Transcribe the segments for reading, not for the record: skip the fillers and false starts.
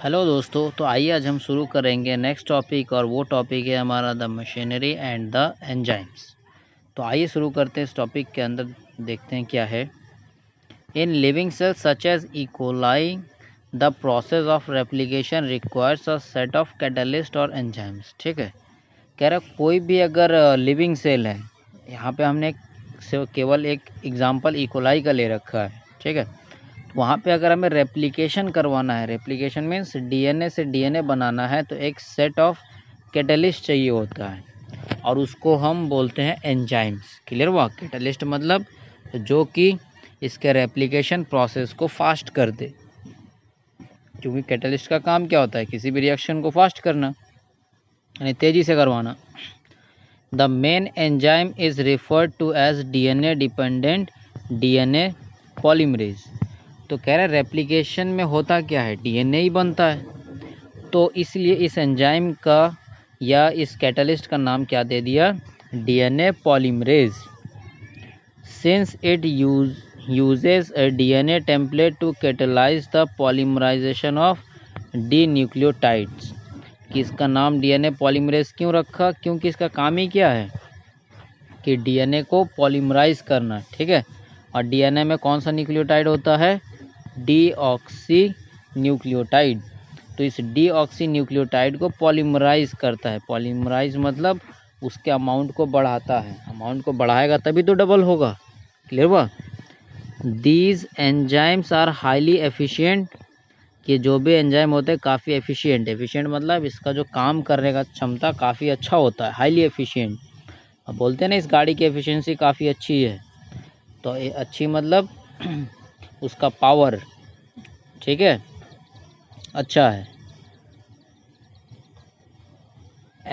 Hello दोस्तों, तो आइए आज हम शुरू करेंगे नेक्स्ट टॉपिक और वो टॉपिक है हमारा the machinery and the enzymes. तो आइए शुरू करते हैं इस टॉपिक के अंदर, देखते हैं क्या है। In living cells such as E coli the process of replication requires a set of catalysts और एंजाइम्स। ठीक है, कह रहा कोई भी अगर लिविंग सेल है, यहाँ पे हमने केवल एक एग्जाम्पल इकोलाई का ले रखा है। ठीक है, वहाँ पे अगर हमें रेप्लिकेशन करवाना है, रेप्लिकेशन मीन्स डीएनए से डीएनए बनाना है, तो एक सेट ऑफ कैटलिस्ट चाहिए होता है और उसको हम बोलते हैं एंजाइम्स। क्लियर हुआ? कैटलिस्ट मतलब जो कि इसके रेप्लिकेशन प्रोसेस को फास्ट कर दे, क्योंकि कैटलिस्ट का काम क्या होता है? किसी भी रिएक्शन को फास्ट करना, यानी तेज़ी से करवाना। The main enzyme is referred to as DNA dependent DNA polymerase. तो कह रहा है रेप्लिकेशन में होता क्या है? डीएनए ही बनता है, तो इसलिए इस एंजाइम का या इस कैटलिस्ट का नाम क्या दे दिया? DNA polymerase. Since it uses a DNA template to catalyze the polymerization of D-nucleotides। कि इसका नाम डीएनए पॉलीमरेज क्यों रखा? क्योंकि इसका काम ही क्या है कि डीएनए को पॉलीमराइज करना। ठीक है, और डीएनए में कौन सा न्यूक्लियोटाइड होता है? Deoxy nucleotide. तो इस डीऑक्सी न्यूक्लियोटाइड को पॉलीमराइज करता है। पॉलीमराइज मतलब उसके अमाउंट को बढ़ाता है। अमाउंट को बढ़ाएगा तभी तो डबल होगा। क्लियर हुआ? These enzymes are highly efficient. कि जो भी एंजाइम होते हैं काफ़ी एफिशिएंट। एफिशिएंट मतलब इसका जो काम करने का क्षमता काफ़ी अच्छा होता है, हाईली एफिशिएंट। अब बोलते हैं ना इस गाड़ी की एफिशिएंसी काफ़ी अच्छी है, तो ये अच्छी मतलब उसका पावर, ठीक है, अच्छा है।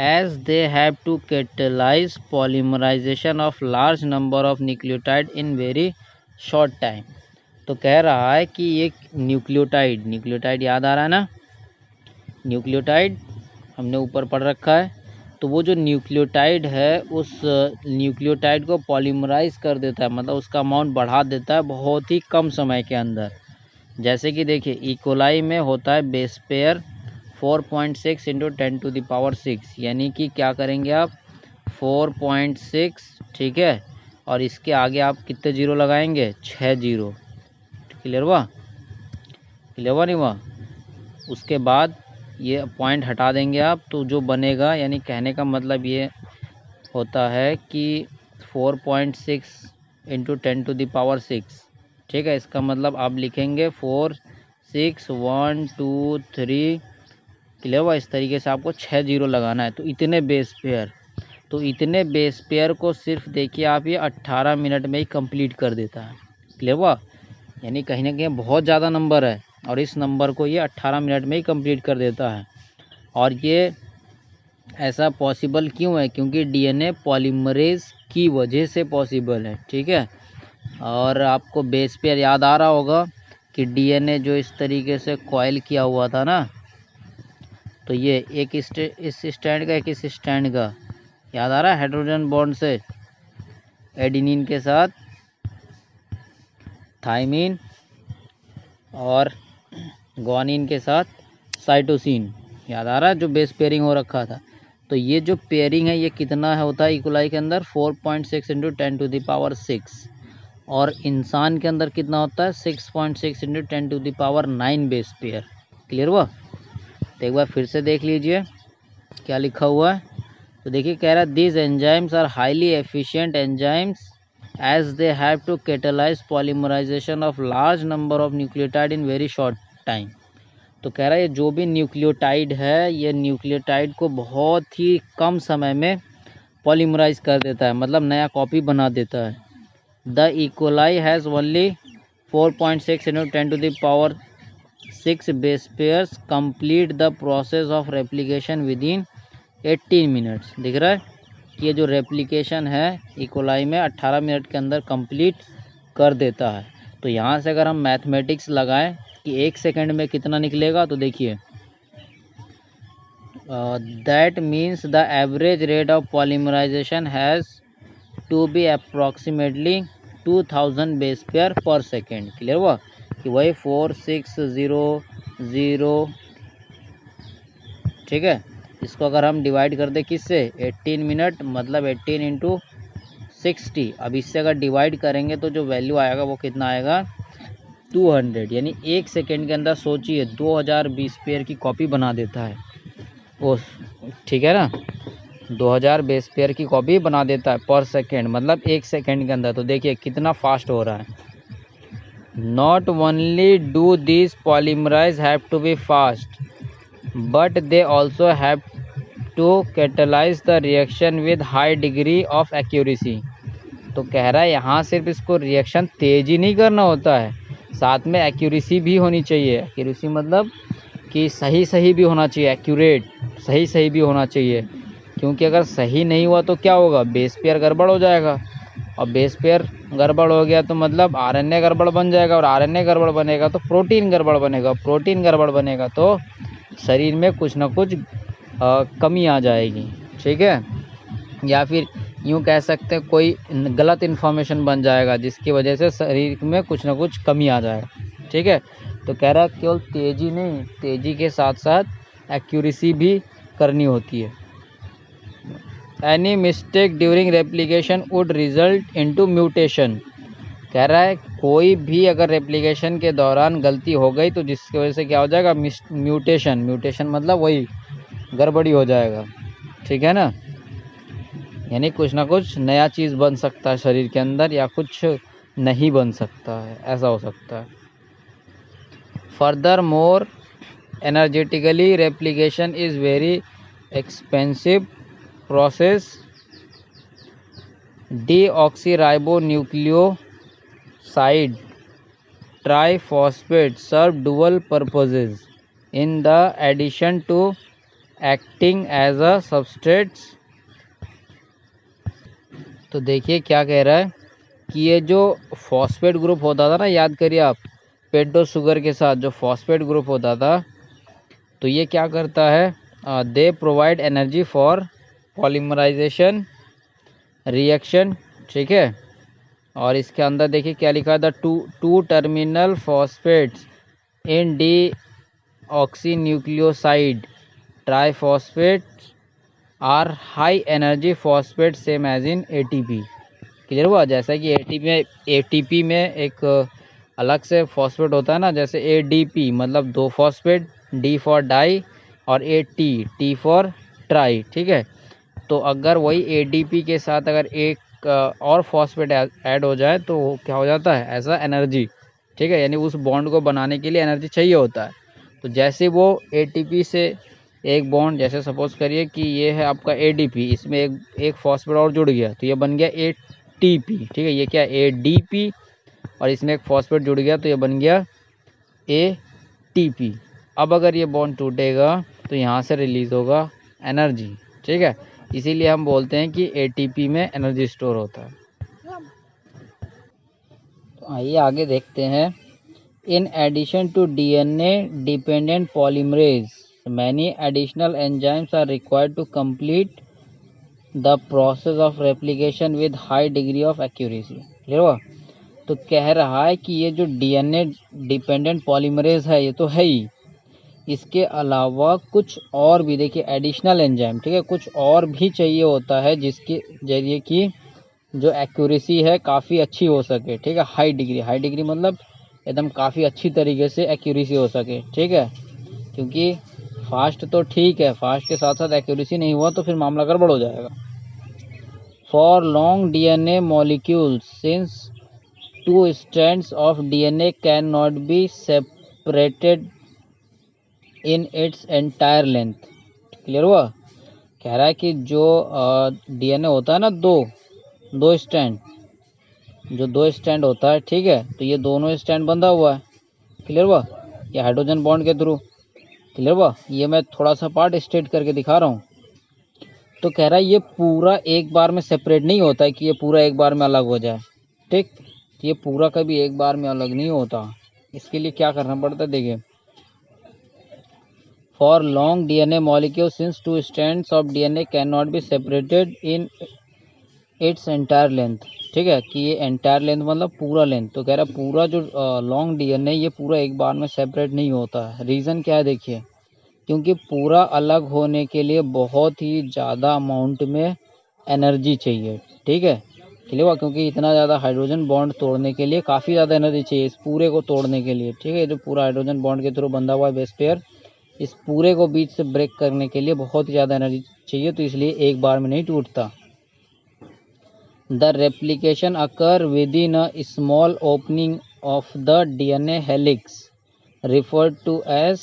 As they have to catalyse polymerization of large number of nucleotide in very short time. तो कह रहा है कि ये न्यूक्लियोटाइड याद आ रहा है ना? न्यूक्लियोटाइड हमने ऊपर पढ़ रखा है। तो वो जो न्यूक्लियोटाइड है उस न्यूक्लियोटाइड को पॉलीमराइज कर देता है, मतलब उसका अमाउंट बढ़ा देता है बहुत ही कम समय के अंदर। जैसे कि देखिए इकोलाई में होता है बेस पेयर 4.6 इंटू 10⁻⁶, यानी कि क्या करेंगे आप? 4.6, ठीक है, और इसके आगे आप कितने जीरो लगाएंगे? 6 जीरो। क्लियर हुआ? क्लियर हुआ नहीं हुआ? उसके बाद ये पॉइंट हटा देंगे आप, तो जो बनेगा, यानी कहने का मतलब ये होता है कि 4.6 इंटू 10⁻⁶, ठीक है। इसका मतलब आप लिखेंगे 4 6 1 2 3। क्लियर हुआ? इस तरीके से आपको 6 जीरो लगाना है। तो इतने बेस पेयर, तो इतने बेस पेयर को सिर्फ देखिए आप, ये 18 मिनट में ही कंप्लीट कर देता है। क्लियर हुआ? यानी कहीं ना कहीं बहुत ज़्यादा नंबर है और इस नंबर को ये 18 मिनट में ही कंप्लीट कर देता है। और ये ऐसा पॉसिबल क्यों है? क्योंकि डीएनए पॉलीमरेज की वजह से पॉसिबल है। ठीक है, और आपको बेस पेयर याद आ रहा होगा कि डीएनए जो इस तरीके से कॉइल किया हुआ था ना, तो ये एक इस स्टैंड का, एक इस स्टैंड का, याद आ रहा है? हाइड्रोजन बॉन्ड से एडिनिन के साथ थाइमिन और ग्वानिन के साथ साइटोसिन, याद आ रहा है? जो बेस पेयरिंग हो रखा था। तो ये जो पेयरिंग है ये कितना है होता है इकोलाई के अंदर? 4.6 इंटू 10⁻⁶। और इंसान के अंदर कितना होता है? 6.6 इंटू 10⁻⁹ बेस पेयर। क्लियर हुआ? तो एक बार फिर से देख लीजिए क्या लिखा हुआ है। तो देखिए कह रहा है these enzymes are highly efficient enzymes as they have to catalyse polymerization of large number of nucleotide in very short time. तो कह रहा है ये जो भी न्यूक्लियोटाइड है, ये न्यूक्लियोटाइड को बहुत ही कम समय में पॉलीमराइज कर देता है, मतलब नया कॉपी बना देता है। The E coli has only 4.6 into 10⁻⁶ base pairs complete the process of replication with in 18 minutes. दिख रहा है कि ये जो रेप्लिकेशन है इकोलाई में 18 मिनट के अंदर कंप्लीट कर देता है। तो यहाँ से अगर हम मैथमेटिक्स लगाएं कि 1 सेकंड में कितना निकलेगा, तो देखिए that means the average rate of polymerization has to be approximately 2000 base pair per second. Clear हुआ? कि वही 4 6 0 0 ठीक है। इसको अगर हम डिवाइड कर दें किससे, 18 मिनट मतलब 18 इंटू 60। अब इससे अगर डिवाइड करेंगे तो जो वैल्यू आएगा वो कितना आएगा, 200। यानी 1 सेकेंड के अंदर सोचिए 2000 बेस पेयर की कॉपी बना देता है वो, ठीक है ना। 2000 बेस पेयर की कॉपी बना देता है पर सेकेंड, मतलब 1 सेकेंड के अंदर। तो देखिए कितना फास्ट हो रहा है। Not only do this polymerize have to be fast but they also have to catalyse the reaction with high degree of accuracy. तो कह रहा है यहाँ सिर्फ इसको रिएक्शन तेज ही नहीं करना होता है, साथ में एक्यूरेसी भी होनी चाहिए। एक्यूरेसी मतलब कि सही भी होना चाहिए, एक्यूरेट सही भी होना चाहिए। क्योंकि अगर सही नहीं हुआ तो क्या होगा, बेस पेयर गड़बड़ हो जाएगा, और बेस पेयर गड़बड़ हो गया तो मतलब आरएनए गड़बड़ बन जाएगा, और आरएनए गड़बड़ बनेगा तो प्रोटीन गड़बड़ बनेगा, प्रोटीन गड़बड़ बनेगा तो शरीर में कुछ ना कुछ कमी आ जाएगी, ठीक है। या फिर यूँ कह सकते हैं कोई गलत इन्फॉर्मेशन बन जाएगा जिसकी वजह से शरीर में कुछ ना कुछ कमी आ जाएगा, ठीक है। तो कह रहा है केवल तेज़ी नहीं, तेज़ी के साथ साथ एक्यूरेसी भी करनी होती है। Any mistake during replication would result into mutation. कह रहा है कोई भी अगर रेप्लिकेशन के दौरान गलती हो गई तो जिसकी वजह से क्या हो जाएगा, म्यूटेशन। म्यूटेशन मतलब वही गड़बड़ी हो जाएगा, ठीक है ना। यानी कुछ ना कुछ नया चीज़ बन सकता है शरीर के अंदर, या कुछ नहीं बन सकता है, ऐसा हो सकता है। Further more energetically replication is very expensive process. Deoxyribonucleoside triphosphate serve dual purposes in the addition to acting as a substrate। तो देखिए क्या कह रहा है कि ये जो फॉस्फेट ग्रुप होता था ना, याद करिए आप, पेडो शुगर के साथ जो फॉस्फेट ग्रुप होता था, तो ये क्या करता है, they provide energy for polymerization reaction, ठीक है। और इसके अंदर देखिए क्या लिखा था, two terminal phosphates in deoxynucleoside triphosphates are high energy phosphate same as in ATP. Clear हुआ। जैसा कि एटीपी में एक अलग से फॉस्फेट होता है ना, जैसे एडीपी मतलब 2 फॉस्फेट, डी फॉर डाई, और टी फॉर ट्राई, ठीक है। तो अगर वही एडीपी के साथ अगर एक और फॉस्फेट ऐड हो जाए तो क्या हो जाता है, ऐसा एनर्जी, ठीक है। यानी उस बॉन्ड को बनाने के लिए एनर्जी चाहिए होता है। तो जैसे वो एटीपी से एक बॉन्ड, जैसे सपोज करिए कि ये है आपका एडीपी, इसमें एक फॉस्फेट और जुड़ गया तो ये बन गया एटीपी, ठीक है। ये क्या एडीपी, और इसमें एक फॉस्फेट जुड़ गया तो ये बन गया एटीपी। अब अगर ये बॉन्ड टूटेगा तो यहाँ से रिलीज होगा एनर्जी, ठीक है। इसीलिए हम बोलते हैं कि एटीपी में एनर्जी स्टोर होता है। तो आइए आगे देखते हैं। In addition to DNA dependent polymerase many additional enzymes are required to complete the process of replication with high degree of accuracy. Clear हुआ। तो कह रहा है कि ये जो डीएनए डिपेंडेंट पॉलीमरेज है ये तो है ही, इसके अलावा कुछ और भी देखिए एडिशनल एंजाइम, ठीक है, कुछ और भी चाहिए होता है जिसके जरिए कि जो एक्यूरेसी है काफ़ी अच्छी हो सके, ठीक है। हाई डिग्री मतलब एकदम काफ़ी अच्छी तरीके से एक्यूरेसी हो सके, ठीक है। क्योंकि फास्ट तो ठीक है, फास्ट के साथ साथ एक्यूरेसी नहीं हुआ तो फिर मामला गड़बड़ हो जाएगा। For long DNA molecules since 2 strands of DNA can not be separated in its entire length. Clear हुआ। कह रहा है कि जो डीएनए होता है ना, दो स्टैंड, जो 2 स्टैंड होता है, ठीक है, तो ये दोनों स्टैंड बंधा हुआ है। क्लियर हुआ। ये हाइड्रोजन बॉन्ड के थ्रू। क्लियर हुआ। ये मैं थोड़ा सा पार्ट स्ट्रेट करके दिखा रहा हूँ। तो कह रहा है ये पूरा एक बार में सेपरेट नहीं होता है कि ये पूरा एक बार में अलग हो जाए, ठीक। ये पूरा कभी एक बार में अलग नहीं होता। इसके लिए क्या करना पड़ता है, देखिए। For long DNA molecules, since 2 strands of DNA cannot be separated in its entire length, ठीक है, कि ये एंटायर लेंथ मतलब पूरा लेंथ। तो कह रहा है पूरा जो लॉन्ग डीएनए ये पूरा एक बार में सेपरेट नहीं होता है। रीज़न क्या है देखिए, क्योंकि पूरा अलग होने के लिए बहुत ही ज़्यादा अमाउंट में एनर्जी चाहिए। ठीक है, क्लियर हुआ? क्योंकि इतना ज़्यादा हाइड्रोजन बॉन्ड तोड़ने के लिए काफ़ी ज़्यादा एनर्जी चाहिए इस पूरे को तोड़ने के लिए। ठीक है, जो पूरा हाइड्रोजन बॉन्ड के थ्रू बंधा हुआ है बेस पेयर, इस पूरे को बीच से ब्रेक करने के लिए बहुत ही ज़्यादा एनर्जी चाहिए, तो इसलिए एक बार में नहीं टूटता। The replication occur within a small opening of the DNA helix referred to as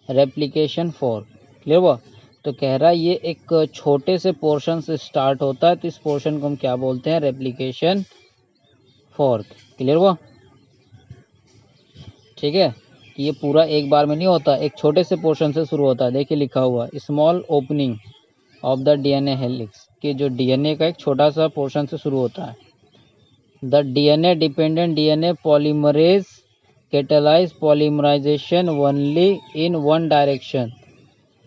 replication fork. Clear हुआ? तो कह रहा है ये एक छोटे से पोर्शन से स्टार्ट होता है, तो इस पोर्शन को हम क्या बोलते हैं? Replication fork. क्लियर हुआ? ठीक है, ये पूरा एक बार में नहीं होता, एक छोटे से पोर्शन से शुरू होता है। देखिए लिखा हुआ small opening of the DNA helix, कि जो डीएनए का एक छोटा सा पोर्शन से शुरू होता है। The DNA dependent DNA polymerase catalyse polymerization only in one direction,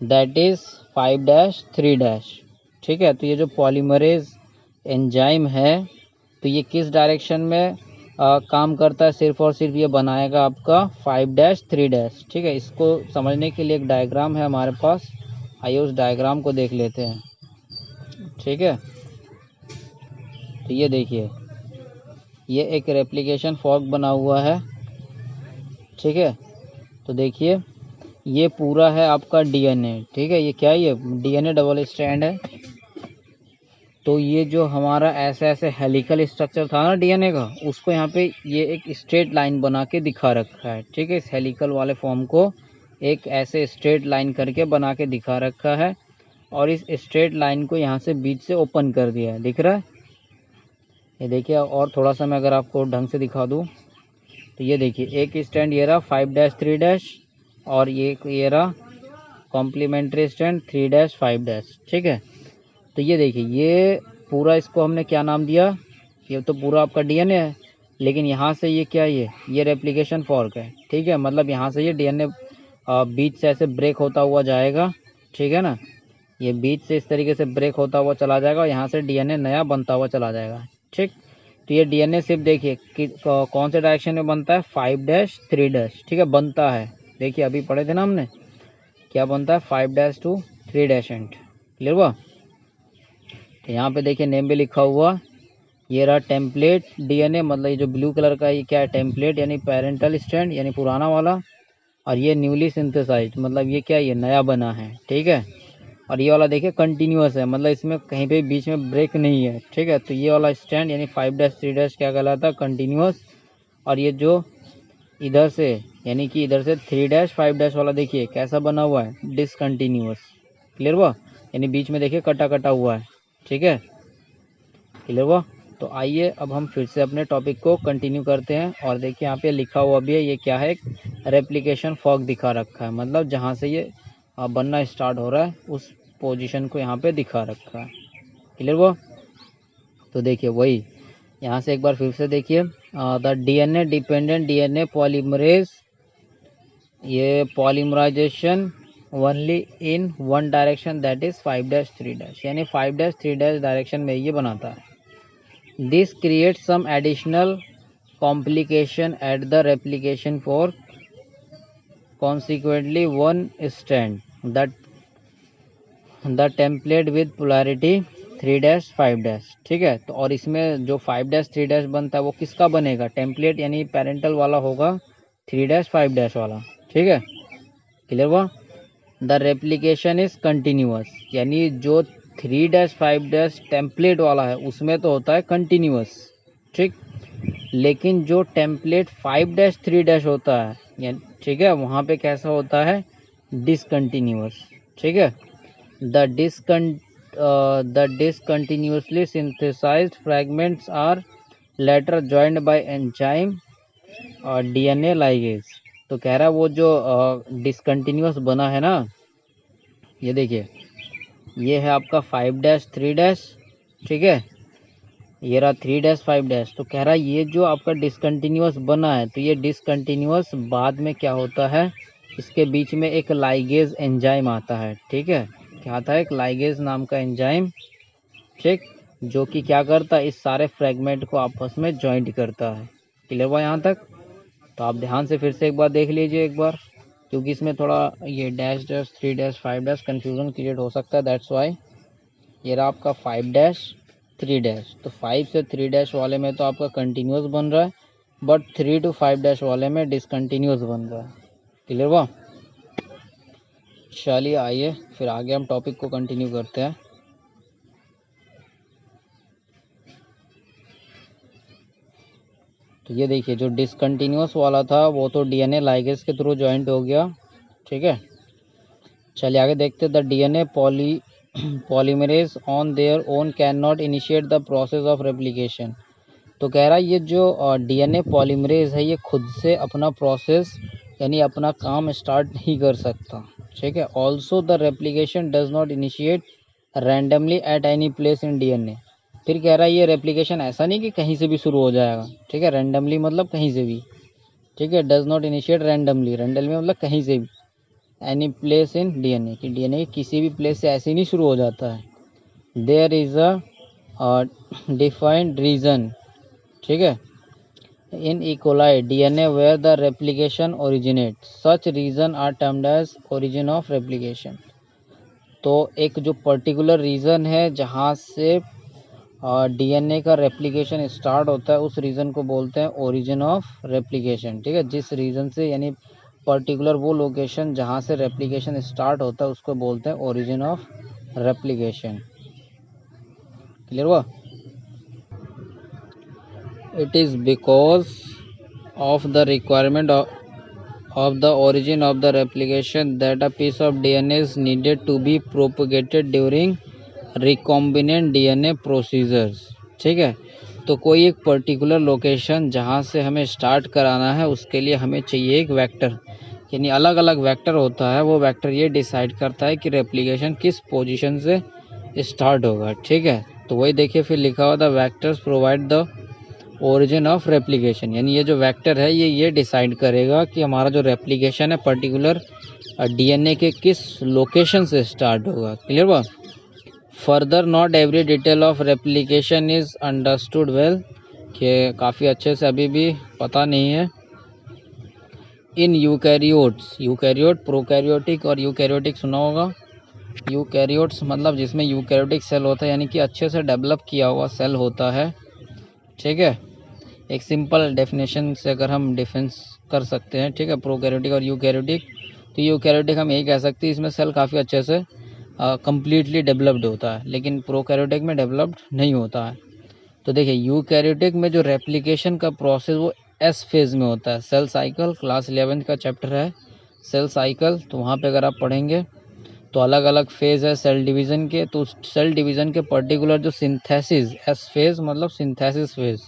that is 5-3-। ठीक है, तो ये जो पॉलीमरेज एंजाइम है, तो ये किस डायरेक्शन में काम करता है? सिर्फ और सिर्फ ये बनाएगा आपका 5-3-। ठीक है, इसको समझने के लिए एक डायग्राम है हमारे पास, आइए उस डायग्राम को देख लेते हैं। ठीक है, तो ये देखिए, ये एक रेप्लिकेशन फॉर्क बना हुआ है। ठीक है, तो देखिए ये पूरा है आपका डीएनए। ठीक है, ये क्या है? ये डीएनए डबल स्ट्रैंड है। तो ये जो हमारा ऐसे ऐसे हेलिकल स्ट्रक्चर था ना डीएनए का, उसको यहाँ पे ये एक स्ट्रेट लाइन बना के दिखा रखा है। ठीक है, इस हेलिकल वाले फॉर्म को एक ऐसे स्ट्रेट लाइन करके बना के दिखा रखा है, और इस स्ट्रेट लाइन को यहाँ से बीच से ओपन कर दिया है। दिख रहा है? ये देखिए, और थोड़ा सा मैं अगर आपको ढंग से दिखा दूँ तो ये देखिए, एक स्टैंड ये रहा 5-3-, और ये रहा कॉम्प्लीमेंट्री स्टैंड 3-5-। ठीक है, तो ये देखिए, ये पूरा इसको हमने क्या नाम दिया? ये तो पूरा आपका डीएनए है, लेकिन यहाँ से ये क्या है? ये रेप्लिकेशन फॉर्क है। ठीक है, मतलब यहाँ से ये डीएनए बीच से ऐसे ब्रेक होता हुआ जाएगा। ठीक है ना, ये बीच से इस तरीके से ब्रेक होता हुआ चला जाएगा, और यहाँ से डीएनए नया बनता हुआ चला जाएगा। ठीक, तो ये डीएनए सिर्फ देखिए कि कौन से डायरेक्शन में बनता है? 5-3-। ठीक है, बनता है। देखिए अभी पढ़े थे ना हमने, क्या बनता है? 5-3 एंड। क्लियर हुआ? तो यहाँ पे देखिए नेम भी लिखा हुआ, ये रहा टेम्पलेट डीएनए, मतलब ये जो ब्लू कलर का ये क्या है? टेम्पलेट यानी पेरेंटल स्ट्रैंड यानी पुराना वाला, और ये न्यूली सिंथेसाइज्ड, मतलब ये क्या है? ये नया बना है। ठीक है, और ये वाला देखिए कंटिन्यूअस है, मतलब इसमें कहीं पे बीच में ब्रेक नहीं है। ठीक है, तो ये वाला स्टैंड यानी 5-3 क्या कहलाता है? कंटिन्यूअस। और ये जो इधर से यानी कि इधर से 3-5 वाला देखिए कैसा बना हुआ है? डिसकंटिन्यूअस। क्लियर हुआ? यानी बीच में देखिए कटा कटा हुआ है। ठीक है, क्लियर हुआ? तो आइए अब हम फिर से अपने टॉपिक को कंटिन्यू करते हैं, और देखिए यहाँ पे लिखा हुआ भी है, ये क्या है? रेप्लिकेशन फॉर्क दिखा रखा है, मतलब जहाँ से ये बनना स्टार्ट हो रहा है उस पोजीशन को यहाँ पे दिखा रखा है। क्लियर हुआ? तो देखिए वही यहाँ से एक बार फिर से देखिए, the DNA dependent DNA polymerase, ये polymerization only in one direction, that is 5-3-, यानी 5-3 डायरेक्शन में ये बनाता है। This creates some additional complication at the replication fork, consequently one strand that the template with polarity 3-5। ठीक है, तो और इसमें जो 5-3 बनता है वो किसका बनेगा? टेम्पलेट यानी पेरेंटल वाला होगा 3-5 वाला। ठीक है, क्लियर हुआ? द रेप्लिकेशन इज कंटिन्यूअस, यानी जो 3-5 टेम्पलेट वाला है उसमें तो होता है कंटिन्यूअस। ठीक, लेकिन जो टेम्पलेट 5-3 होता है, यानी ठीक है, वहाँ पे कैसा होता है? डिसकंटिन्यूअस। ठीक है, the discontinuously synthesized fragments are later joined by enzyme और डीएनए लाइगेज। तो कह रहा है वो जो डिसकंटिन्यूअस बना है ना, ये देखिए, ये है आपका 5-3। ठीक है, ये रहा 3-5। तो कह रहा है ये जो आपका डिसकंटिन्यूअस बना है, तो ये डिसकंटिन्यूअस बाद में क्या होता है? इसके बीच में एक लाइगेज एंजाइम आता है। ठीक है, क्या आता है? एक लाइगेज नाम का एंजाइम। ठीक, जो कि क्या करता है? इस सारे फ्रेगमेंट को आपस में जॉइंट करता है। क्लियर हुआ यहाँ तक? तो आप ध्यान से फिर से एक बार देख लीजिए एक बार। क्योंकि इसमें थोड़ा ये dash dash 3 dash 5 dash confusion create हो सकता है, दैट्स वाई ये रहा आपका 5 डैश 3 डैश। तो 5 से 3 डैश वाले में तो आपका कंटिन्यूस बन रहा है, बट 3 to 5 डैश वाले में डिसकंटिन्यूस बन रहा है। क्लियर हुआ? चलिए आइए फिर आगे हम टॉपिक को कंटिन्यू करते हैं। तो ये देखिए जो डिसकंटिन्यूस वाला था वो तो डीएनए लाइगेज के थ्रू ज्वाइंट हो गया, ठीक है। चलिए आगे देखते। The DNA polymerase on their own can not initiate the process of replication. तो कह रहा है ये जो डीएनए पॉलीमरेज है ये खुद से अपना प्रोसेस यानी अपना काम स्टार्ट नहीं कर सकता, ठीक है। Also the replication does not initiate randomly at any place in DNA. फिर कह रहा है ये रेप्लिकेशन ऐसा नहीं कि कहीं से भी शुरू हो जाएगा, ठीक है। रैंडमली मतलब कहीं से भी, ठीक है। Does not initiate randomly, randomly मतलब कहीं से भी, एनी प्लेस इन डीएनए कि डीएनए किसी भी प्लेस से ऐसे नहीं शुरू हो जाता है। There is a defined region, ठीक है, in E coli DNA where the replication originate, such region are termed as origin of replication. तो एक जो पर्टिकुलर रीजन है जहाँ से डीएनए का रेप्लिकेशन स्टार्ट होता है उस रीजन को बोलते हैं ओरिजिन ऑफ रेप्लिकेशन, ठीक है। जिस रीजन से यानी पर्टिकुलर वो लोकेशन जहाँ से रेप्लिकेशन स्टार्ट होता है उसको बोलते हैं ओरिजिन ऑफ रेप्लिकेशन। क्लियर हुआ? It is because of the requirement of the origin of the replication that a piece of DNA is needed to be propagated during recombinant DNA procedures, ठीक है। तो कोई एक पर्टिकुलर लोकेशन जहाँ से हमें start कराना है उसके लिए हमें चाहिए एक वेक्टर, यानी अलग अलग वेक्टर होता है। वो वेक्टर ये डिसाइड करता है कि रेप्लिकेशन किस पोजीशन से स्टार्ट होगा, ठीक है। तो वही देखिए फिर लिखा हुआ था vectors provide the origin of replication, यानी ये जो वेक्टर है ये डिसाइड करेगा कि हमारा जो रेप्लिकेशन है पर्टिकुलर डीएनए के किस लोकेशन से स्टार्ट होगा। क्लियर हुआ? Further not every detail of replication is understood well, कि काफ़ी अच्छे से अभी भी पता नहीं है। इन यूकैरियोट्स, यूकैरियोट प्रोकैरियोटिक और यूकैरियोटिक सुना होगा। यूकैरियोट्स मतलब जिसमें यूकैरियोटिक सेल होता है यानी कि अच्छे से डेवलप किया हुआ सेल होता है, ठीक है। एक सिंपल डेफिनेशन से अगर हम डिफेंस कर सकते हैं, ठीक है, प्रोकैरियोटिक और यूकैरियोटिक। तो यूकैरियोटिक हम यही कह सकते हैं इसमें सेल काफ़ी अच्छे से कम्प्लीटली डेवलप्ड होता है, लेकिन प्रोकैरियोटिक में डेवलप्ड नहीं होता है। तो देखिए यूकैरियोटिक में जो रेप्लिकेशन का प्रोसेस वो एस फेज़ में होता है। सेल साइकिल क्लास 11 का चैप्टर है सेल साइकिल, तो वहाँ पे अगर आप पढ़ेंगे तो अलग अलग फेज़ है सेल डिवीज़न के। तो सेल डिवीज़न के पर्टिकुलर जो सिंथेसिस, एस फेज़ मतलब सिंथेसिस फेज़,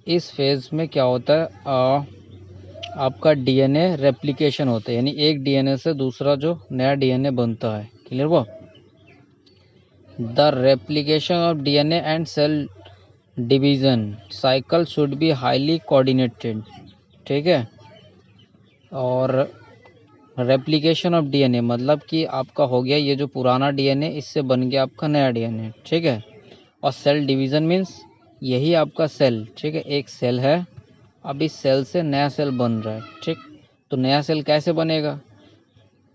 इस फेज़ में क्या होता है आपका डीएनए रेप्लिकेशन होता है, यानी एक डीएनए से दूसरा जो नया डीएनए बनता है। क्लियर हुआ? The replication of DNA and cell division cycle should be highly coordinated, ठीक है। और रेप्लिकेशन ऑफ डीएनए मतलब कि आपका हो गया ये जो पुराना डीएनए इससे बन गया आपका नया डीएनए, ठीक है। और सेल डिवीज़न मीन्स यही आपका सेल, ठीक है। एक सेल है, अब इस सेल से नया सेल बन रहा है, ठीक। तो नया सेल कैसे बनेगा?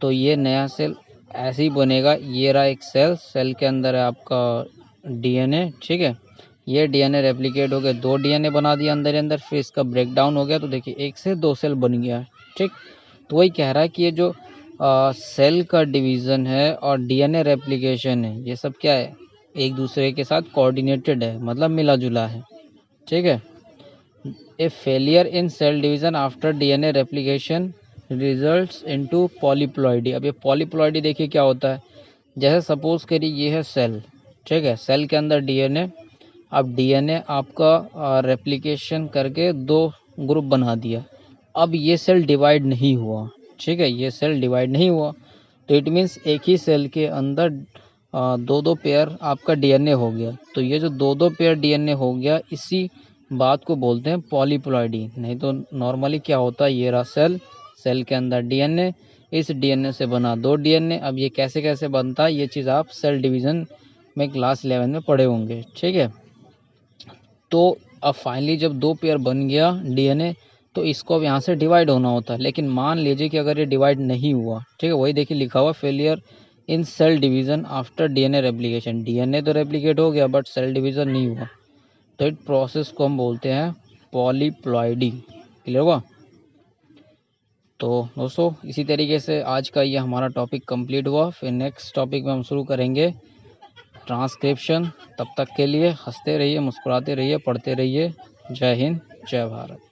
तो ये नया सेल ऐसे ही बनेगा। ये रहा एक सेल, सेल के अंदर है आपका डीएनए, ठीक है। ये डीएनए रेप्लिकेट हो गया, 2 डीएनए बना दिया अंदर अंदर, फिर इसका ब्रेक डाउन हो गया तो देखिए 1 से 2 सेल बन गया, ठीक। तो वही कह रहा है कि ये जो सेल का डिवीज़न है और डीएनए रेप्लिकेशन है ये सब क्या है, एक दूसरे के साथ कोऑर्डिनेटेड है, मतलब मिला जुला है, ठीक है। A failure in cell division after DNA replication results into polyploidy. अब ये पॉलीप्लॉइडी देखिए क्या होता है, जैसे सपोज करिए ये है सेल, ठीक है। सेल के अंदर डीएनए, अब डीएनए आपका रेप्लिकेशन करके 2 ग्रुप बना दिया। अब ये सेल डिवाइड नहीं हुआ, ठीक है, ये सेल डिवाइड नहीं हुआ। तो इट मीन्स एक ही सेल के अंदर 2-2 पेयर आपका डीएनए हो गया। तो ये जो 2-2 पेयर डीएनए हो गया इसी बात को बोलते हैं पॉलीप्लॉइडी। नहीं तो नॉर्मली क्या होता है, ये रहा सेल, सेल के अंदर डीएनए, इस डीएनए से बना 2 डीएनए। अब ये कैसे कैसे बनता है ये चीज़ आप सेल डिवीज़न में क्लास 11 में पढ़े होंगे, ठीक है। तो अब फाइनली जब 2 पेयर बन गया डीएनए तो इसको अब यहाँ से डिवाइड होना होता है। लेकिन मान लीजिए कि अगर ये डिवाइड नहीं हुआ, ठीक है, वही देखिए लिखा हुआ failure in cell division after DNA replication. DNA तो रेप्लिकेट हो गया बट सेल डिवीज़न नहीं हुआ, तो इस प्रोसेस को हम बोलते हैं पॉलीप्लॉइडी। क्लियर हुआ? तो दोस्तों इसी तरीके से आज का ये हमारा टॉपिक कंप्लीट हुआ। फिर नेक्स्ट टॉपिक में हम शुरू करेंगे ट्रांसक्रिप्शन। तब तक के लिए हंसते रहिए, मुस्कुराते रहिए, पढ़ते रहिए। जय हिंद, जय भारत।